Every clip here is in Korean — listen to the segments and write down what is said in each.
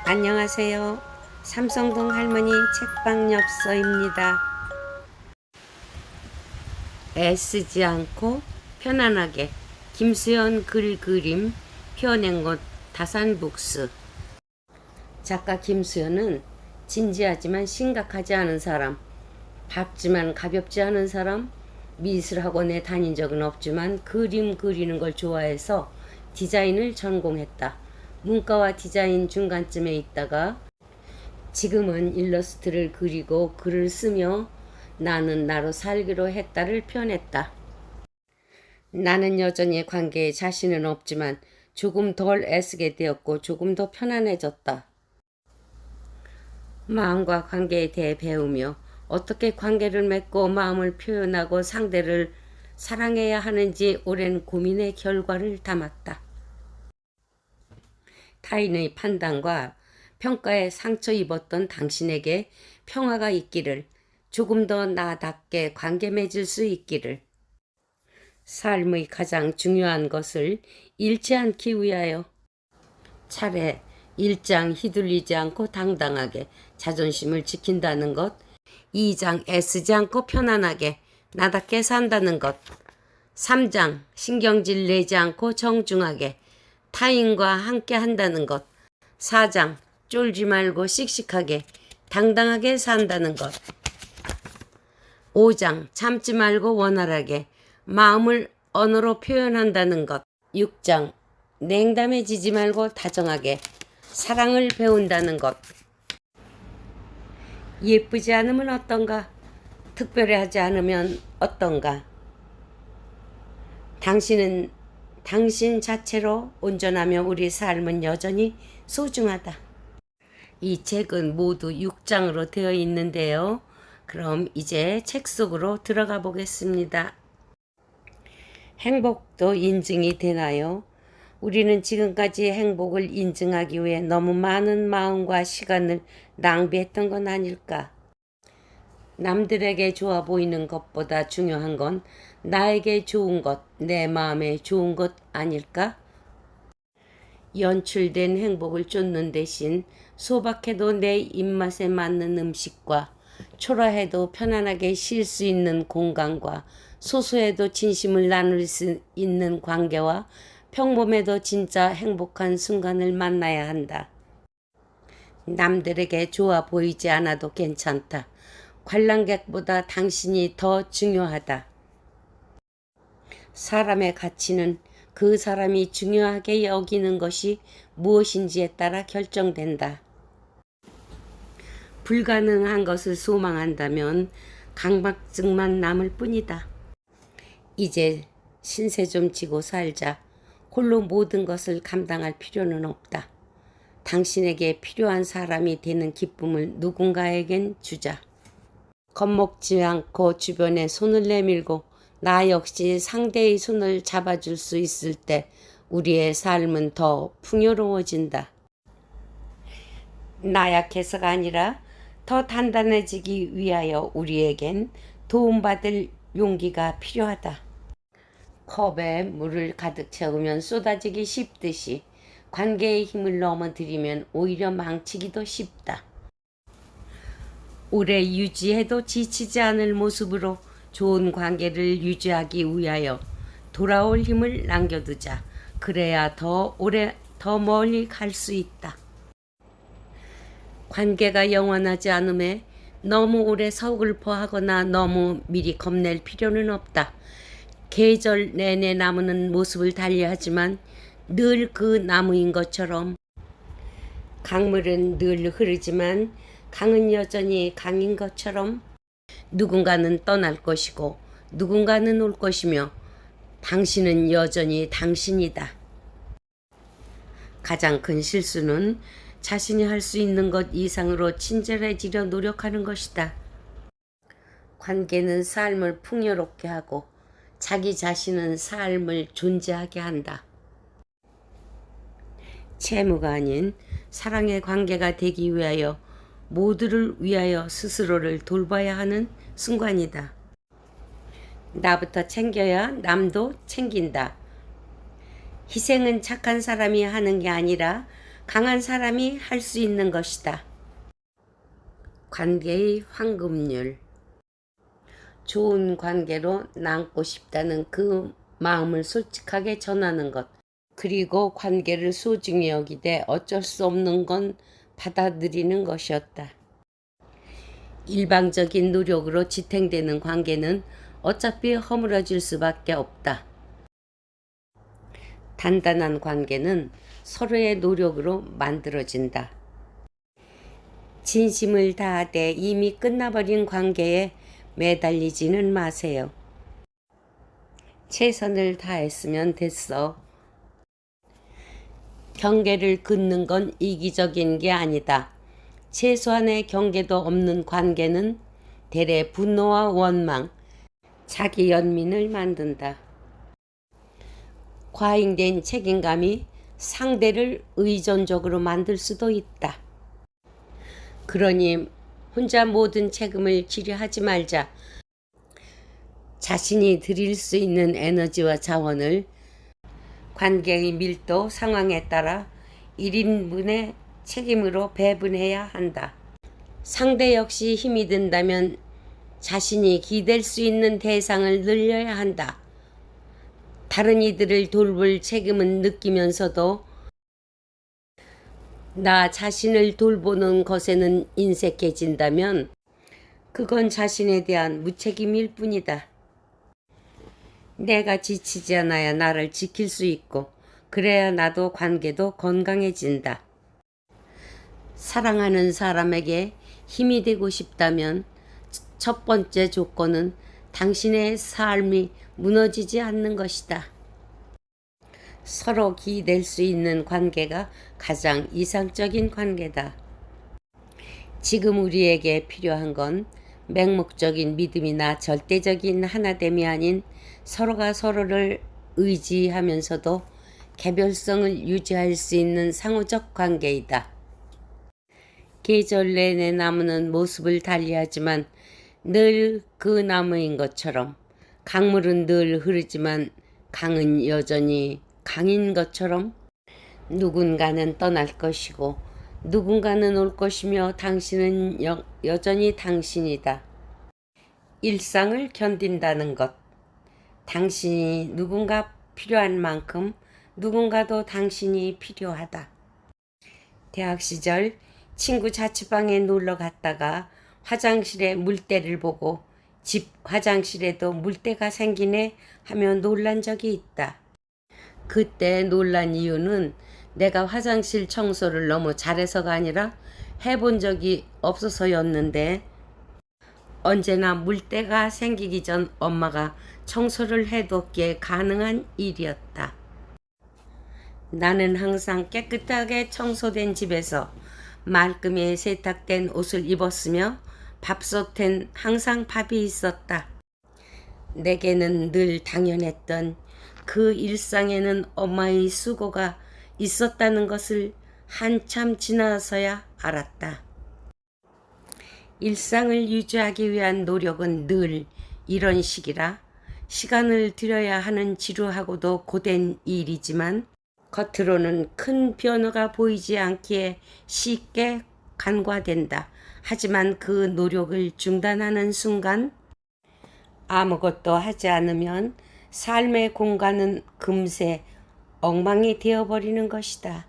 안녕하세요. 삼성동 할머니 책방엽서입니다. 애쓰지 않고 편안하게 김수연 글 그림 펴낸 곳 다산북스. 작가 김수연은 진지하지만 심각하지 않은 사람, 밝지만 가볍지 않은 사람, 미술학원에 다닌 적은 없지만 그림 그리는 걸 좋아해서 디자인을 전공했다. 문과와 디자인 중간쯤에 있다가 지금은 일러스트를 그리고 글을 쓰며 나는 나로 살기로 했다를 표현했다. 나는 여전히 관계에 자신은 없지만 조금 덜 애쓰게 되었고 조금 더 편안해졌다. 마음과 관계에 대해 배우며 어떻게 관계를 맺고 마음을 표현하고 상대를 사랑해야 하는지 오랜 고민의 결과를 담았다. 타인의 판단과 평가에 상처 입었던 당신에게 평화가 있기를, 조금 더 나답게 관계 맺을 수 있기를. 삶의 가장 중요한 것을 잃지 않기 위하여 차례 일장 휘둘리지 않고 당당하게 자존심을 지킨다는 것, 2장 애쓰지 않고 편안하게 나답게 산다는 것, 3장 신경질 내지 않고 정중하게 타인과 함께 한다는 것, 4장 쫄지 말고 씩씩하게 당당하게 산다는 것, 5장 참지 말고 원활하게 마음을 언어로 표현한다는 것, 6장 냉담해지지 말고 다정하게 사랑을 배운다는 것. 예쁘지 않으면 어떤가? 특별하지 않으면 어떤가? 당신은 당신 자체로 온전하며 우리 삶은 여전히 소중하다. 이 책은 모두 6장으로 되어 있는데요. 그럼 이제 책 속으로 들어가 보겠습니다. 행복도 인증이 되나요? 우리는 지금까지 행복을 인증하기 위해 너무 많은 마음과 시간을 낭비했던 건 아닐까? 남들에게 좋아 보이는 것보다 중요한 건 나에게 좋은 것, 내 마음에 좋은 것 아닐까? 연출된 행복을 쫓는 대신 소박해도 내 입맛에 맞는 음식과 초라해도 편안하게 쉴 수 있는 공간과 소소해도 진심을 나눌 수 있는 관계와 평범해도 진짜 행복한 순간을 만나야 한다. 남들에게 좋아 보이지 않아도 괜찮다. 관람객보다 당신이 더 중요하다. 사람의 가치는 그 사람이 중요하게 여기는 것이 무엇인지에 따라 결정된다. 불가능한 것을 소망한다면 강박증만 남을 뿐이다. 이제 신세 좀 지고 살자. 홀로 모든 것을 감당할 필요는 없다. 당신에게 필요한 사람이 되는 기쁨을 누군가에겐 주자. 겁먹지 않고 주변에 손을 내밀고 나 역시 상대의 손을 잡아줄 수 있을 때 우리의 삶은 더 풍요로워진다. 나약해서가 아니라 더 단단해지기 위하여 우리에겐 도움받을 용기가 필요하다. 컵에 물을 가득 채우면 쏟아지기 쉽듯이 관계의 힘을 넘어들이면 오히려 망치기도 쉽다. 오래 유지해도 지치지 않을 모습으로 좋은 관계를 유지하기 위하여 돌아올 힘을 남겨두자. 그래야 더 오래 더 멀리 갈 수 있다. 관계가 영원하지 않음에 너무 오래 서글퍼하거나 너무 미리 겁낼 필요는 없다. 계절 내내 나무는 모습을 달리하지만 늘 그 나무인 것처럼 강물은 늘 흐르지만 강은 여전히 강인 것처럼 누군가는 떠날 것이고 누군가는 올 것이며 당신은 여전히 당신이다. 가장 큰 실수는 자신이 할 수 있는 것 이상으로 친절해지려 노력하는 것이다. 관계는 삶을 풍요롭게 하고 자기 자신은 삶을 존재하게 한다. 채무가 아닌 사랑의 관계가 되기 위하여 모두를 위하여 스스로를 돌봐야 하는 순간이다. 나부터 챙겨야 남도 챙긴다. 희생은 착한 사람이 하는 게 아니라 강한 사람이 할 수 있는 것이다. 관계의 황금률. 좋은 관계로 남고 싶다는 그 마음을 솔직하게 전하는 것. 그리고 관계를 소중히 여기되 어쩔 수 없는 건 받아들이는 것이었다. 일방적인 노력으로 지탱되는 관계는 어차피 허물어질 수밖에 없다. 단단한 관계는 서로의 노력으로 만들어진다. 진심을 다하되 이미 끝나버린 관계에 매달리지는 마세요. 최선을 다했으면 됐어. 경계를 긋는 건 이기적인 게 아니다. 최소한의 경계도 없는 관계는 대래 분노와 원망, 자기 연민을 만든다. 과잉된 책임감이 상대를 의존적으로 만들 수도 있다. 그러니 혼자 모든 책임을 지려 하지 말자. 자신이 드릴 수 있는 에너지와 자원을 관계의 밀도, 상황에 따라 1인분의 책임으로 배분해야 한다. 상대 역시 힘이 든다면 자신이 기댈 수 있는 대상을 늘려야 한다. 다른 이들을 돌볼 책임은 느끼면서도 나 자신을 돌보는 것에는 인색해진다면 그건 자신에 대한 무책임일 뿐이다. 내가 지치지 않아야 나를 지킬 수 있고 그래야 나도 관계도 건강해진다. 사랑하는 사람에게 힘이 되고 싶다면 첫 번째 조건은 당신의 삶이 무너지지 않는 것이다. 서로 기댈 수 있는 관계가 가장 이상적인 관계다. 지금 우리에게 필요한 건 맹목적인 믿음이나 절대적인 하나됨이 아닌 서로가 서로를 의지하면서도 개별성을 유지할 수 있는 상호적 관계이다. 계절 내내 나무는 모습을 달리하지만 늘 그 나무인 것처럼, 강물은 늘 흐르지만 강은 여전히 강인 것처럼 누군가는 떠날 것이고 누군가는 올 것이며 당신은 여전히 당신이다. 일상을 견딘다는 것. 당신이 누군가 필요한 만큼 누군가도 당신이 필요하다. 대학 시절 친구 자취방에 놀러 갔다가 화장실에 물때를 보고 집 화장실에도 물때가 생기네 하며 놀란 적이 있다. 그때 놀란 이유는 내가 화장실 청소를 너무 잘해서가 아니라 해본 적이 없어서였는데 언제나 물때가 생기기 전 엄마가 청소를 해뒀기에 가능한 일이었다. 나는 항상 깨끗하게 청소된 집에서 말끔히 세탁된 옷을 입었으며 밥솥엔 항상 밥이 있었다. 내게는 늘 당연했던 그 일상에는 엄마의 수고가 있었다는 것을 한참 지나서야 알았다. 일상을 유지하기 위한 노력은 늘 이런 식이라 시간을 들여야 하는 지루하고도 고된 일이지만 겉으로는 큰 변화가 보이지 않기에 쉽게 간과된다. 하지만 그 노력을 중단하는 순간 아무것도 하지 않으면 삶의 공간은 금세 엉망이 되어버리는 것이다.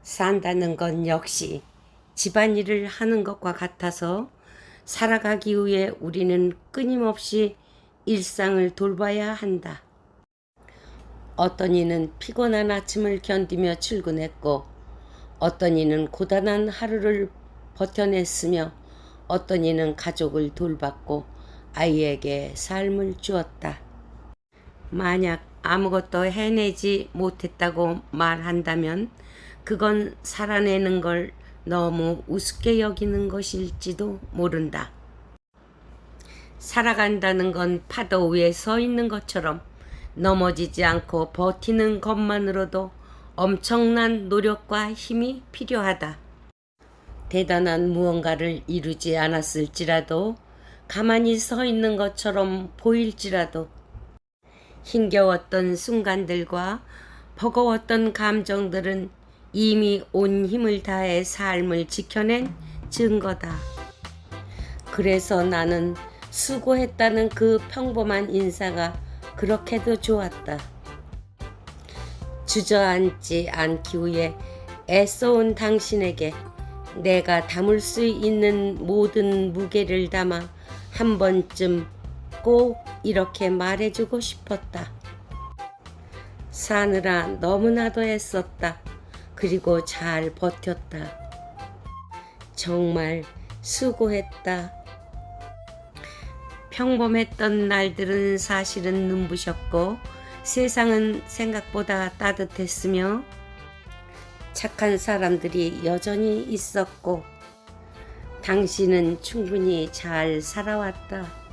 산다는 건 역시 집안일을 하는 것과 같아서 살아가기 위해 우리는 끊임없이 일상을 돌봐야 한다. 어떤 이는 피곤한 아침을 견디며 출근했고 어떤 이는 고단한 하루를 버텨냈으며 어떤 이는 가족을 돌봤고 아이에게 삶을 주었다. 만약 아무것도 해내지 못했다고 말한다면 그건 살아내는 걸 너무 우습게 여기는 것일지도 모른다. 살아간다는 건 파도 위에 서 있는 것처럼 넘어지지 않고 버티는 것만으로도 엄청난 노력과 힘이 필요하다. 대단한 무언가를 이루지 않았을지라도 가만히 서 있는 것처럼 보일지라도 힘겨웠던 순간들과 버거웠던 감정들은 이미 온 힘을 다해 삶을 지켜낸 증거다. 그래서 나는 수고했다는 그 평범한 인사가 그렇게도 좋았다. 주저앉지 않기 위해 애써온 당신에게 내가 담을 수 있는 모든 무게를 담아 한 번쯤 꼭 이렇게 말해주고 싶었다. 사느라 너무나도 애썼다. 그리고 잘 버텼다. 정말 수고했다. 평범했던 날들은 사실은 눈부셨고 세상은 생각보다 따뜻했으며 착한 사람들이 여전히 있었고 당신은 충분히 잘 살아왔다.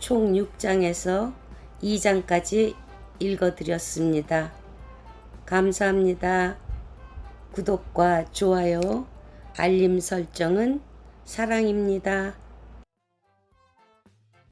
총 6장에서 2장까지 읽어드렸습니다. 감사합니다. 구독과 좋아요, 알림 설정은 사랑입니다.